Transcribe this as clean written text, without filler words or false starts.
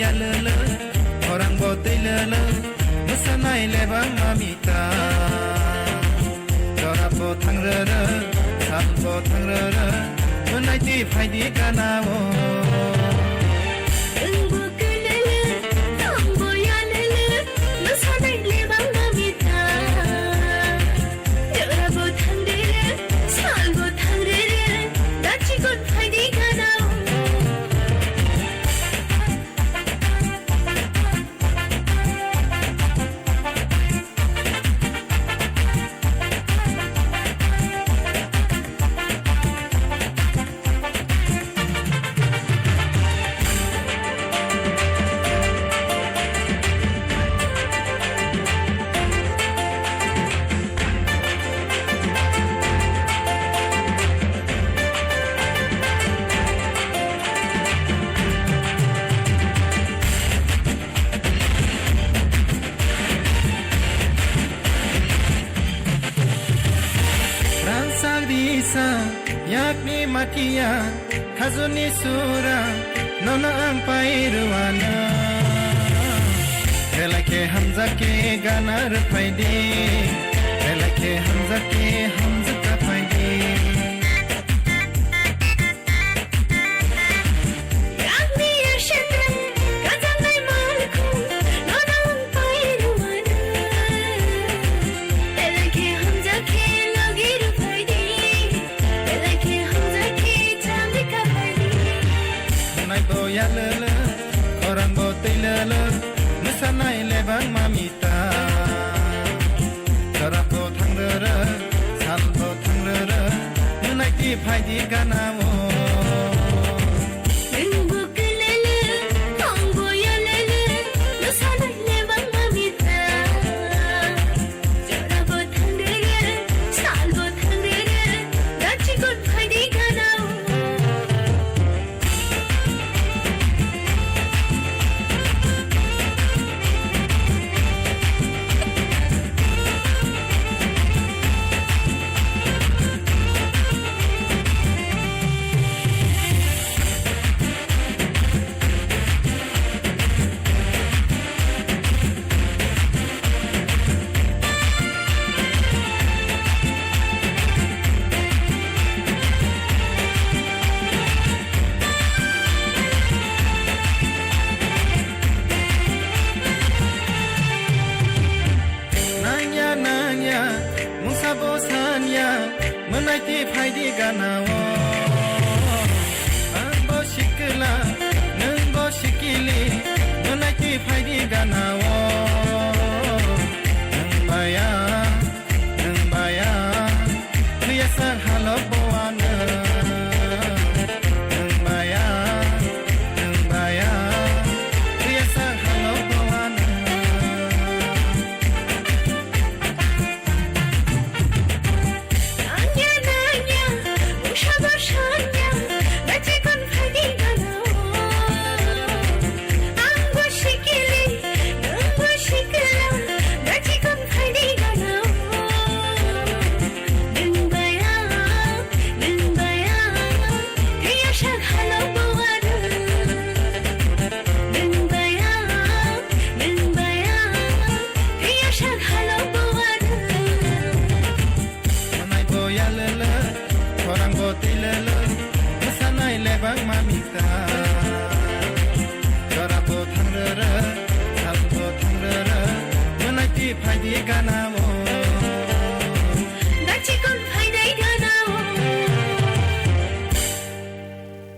yalele orang botilele musanai lebang mamita Dorabo tangrere salbo tangrere menaiti faidi kanawo yakni makia khazuni sura nona ampairuana relake hamza ke ganar faidi relake hamza ke hamza ka faidi yakni yashatra kazanai malku nona ampairuana relake hamza ke logir faidi yalele orang botilele musanai lebang mamita Dorabo tangrere salbo tangrere menaiti faidi kanawo menaiti faidi kanawo ambo shikla nengbo shikili menaiti faidi kanawo nengbaya biasa halo boana nengbaya biasa halo boana orang botilele musanai lebang mamita Dorabo tangrere salbo tangrere menaiti faidi kanawo